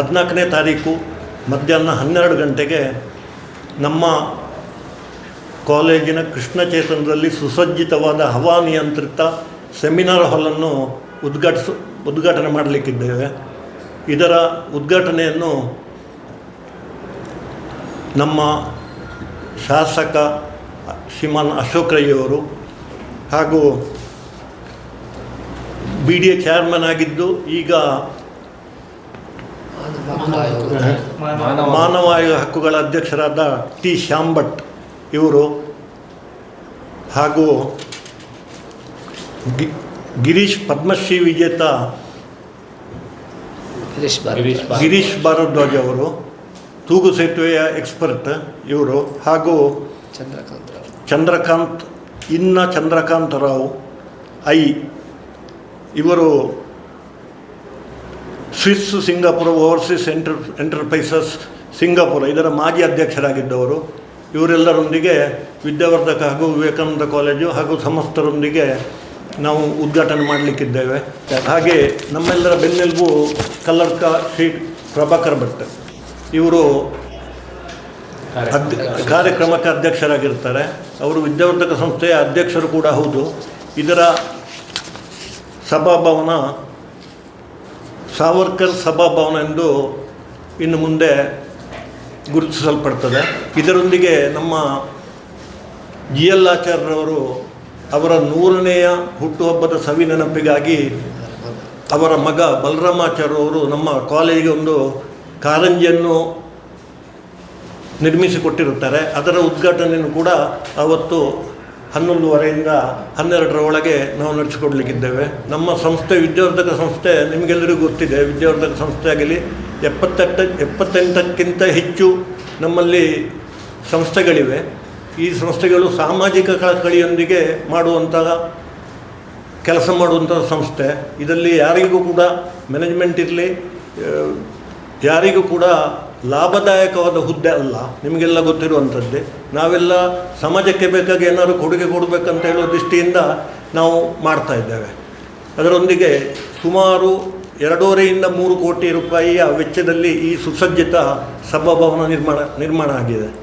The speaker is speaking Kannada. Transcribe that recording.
14ನೇ ತಾರೀಕು ಮಧ್ಯಾಹ್ನ 12 ಗಂಟೆಗೆ ನಮ್ಮ ಕಾಲೇಜಿನ ಕೃಷ್ಣ ಚೇತನದಲ್ಲಿ ಸುಸಜ್ಜಿತವಾದ ಹವಾನಿಯಂತ್ರಿತ ಸೆಮಿನಾರ್ ಹಾಲನ್ನು ಉದ್ಘಾಟನೆ ಮಾಡಲಿಕ್ಕಿದ್ದೇವೆ. ಇದರ ಉದ್ಘಾಟನೆಯನ್ನು ನಮ್ಮ ಶಾಸಕ ಶ್ರೀಮಾನ್ ಅಶೋಕ್ ರೈ ಅವರು ಹಾಗೂ BDA ಚೇರ್ಮನ್ ಆಗಿದ್ದು ಈಗ ಮಾನವ ಹಕ್ಕುಗಳ ಅಧ್ಯಕ್ಷರಾದ ಟಿ ಶ್ಯಾಮ್ ಭಟ್ ಇವರು ಹಾಗೂ ಗಿರೀಶ್ ಪದ್ಮಶ್ರೀ ವಿಜೇತ ಗಿರೀಶ್ ಭಾರದ್ವಾಜ್ ಅವರು, ತೂಗು ಸೇತುವೆಯ ಎಕ್ಸ್ಪರ್ಟ್ ಇವರು, ಹಾಗೂ ಚಂದ್ರಕಾಂತ್ ರಾವ್ ಇವರು Swiss Singapore overseas enterprises Singapore ಇದರ ಮಾಜಿ ಅಧ್ಯಕ್ಷರಾಗಿದ್ದವರು. ಇವರೆಲ್ಲರೊಂದಿಗೆ ವಿದ್ಯಾವರ್ಧಕ ಹಾಗೂ ವಿವೇಕಾನಂದ ಕಾಲೇಜು ಹಾಗೂ ಸಮಸ್ತರೊಂದಿಗೆ ನಾವು ಉದ್ಘಾಟನೆ ಮಾಡಲಿಕ್ಕಿದ್ದೇವೆ. ಹಾಗೆ ನಮ್ಮೆಲ್ಲರ ಬೆನ್ನೆಲುಬು ಕಲ್ಲಡ್ಕ ಶ್ರೀ ಪ್ರಭಾಕರ್ ಭಟ್ ಇವರು ಕಾರ್ಯಕ್ರಮಕ್ಕೆ ಅಧ್ಯಕ್ಷರಾಗಿರ್ತಾರೆ. ಅವರು ವಿದ್ಯಾವರ್ಧಕ ಸಂಸ್ಥೆಯ ಅಧ್ಯಕ್ಷರು ಕೂಡ ಹೌದು. ಇದರ ಸಭಾಭವನ ಸಾವರ್ಕರ್ ಸಭಾಭವನ ಎಂದು ಇನ್ನು ಮುಂದೆ ಗುರುತಿಸಲ್ಪಡ್ತದೆ. ಇದರೊಂದಿಗೆ ನಮ್ಮ GL ಆಚಾರ್ಯರವರು ಅವರ 100ನೇಯ ಹುಟ್ಟುಹಬ್ಬದ ಸವಿ ನೆನಪಿಗಾಗಿ ಅವರ ಮಗ ಬಲರಾಮಾಚಾರ್ಯವರು ನಮ್ಮ ಕಾಲೇಜಿಗೆ ಒಂದು ಕಾರಂಜಿಯನ್ನು ನಿರ್ಮಿಸಿಕೊಟ್ಟಿರುತ್ತಾರೆ. ಅದರ ಉದ್ಘಾಟನೆಯನ್ನು ಕೂಡ ಅವತ್ತು 11:30ರಿಂದ 12ರ ಒಳಗೆ ನಾವು ನಡೆಸಿಕೊಡ್ಲಿಕ್ಕಿದ್ದೇವೆ. ನಮ್ಮ ಸಂಸ್ಥೆ ವಿದ್ಯಾವರ್ಧಕ ಸಂಸ್ಥೆ ನಿಮಗೆಲ್ಲರಿಗೂ ಗೊತ್ತಿದೆ. ವಿದ್ಯಾವರ್ಧಕ ಸಂಸ್ಥೆ ಆಗಲಿ 78ಕ್ಕಿಂತ ಹೆಚ್ಚು ನಮ್ಮಲ್ಲಿ ಸಂಸ್ಥೆಗಳಿವೆ. ಈ ಸಂಸ್ಥೆಗಳು ಸಾಮಾಜಿಕ ಕಳಕಳಿಯೊಂದಿಗೆ ಕೆಲಸ ಮಾಡುವಂಥ ಸಂಸ್ಥೆ. ಇದರಲ್ಲಿ ಯಾರಿಗೂ ಕೂಡ ಮ್ಯಾನೇಜ್ಮೆಂಟ್ ಇರಲಿ, ಯಾರಿಗೂ ಕೂಡ ಲಾಭದಾಯಕವಾದ ಹುದ್ದೆ ಅಲ್ಲ. ನಿಮಗೆಲ್ಲ ಗೊತ್ತಿರುವಂಥದ್ದೇ. ನಾವೆಲ್ಲ ಸಮಾಜಕ್ಕೆ ಬೇಕಾಗಿ ಏನಾದರೂ ಕೊಡುಗೆ ಕೊಡಬೇಕಂತ ಹೇಳೋ ದೃಷ್ಟಿಯಿಂದ ನಾವು ಮಾಡ್ತಾ ಇದ್ದೇವೆ. ಅದರೊಂದಿಗೆ ಸುಮಾರು 2.5ರಿಂದ 3 ಕೋಟಿ ರೂಪಾಯಿಯ ವೆಚ್ಚದಲ್ಲಿ ಈ ಸುಸಜ್ಜಿತ ಸಭಾಭವನ ನಿರ್ಮಾಣ ಆಗಿದೆ.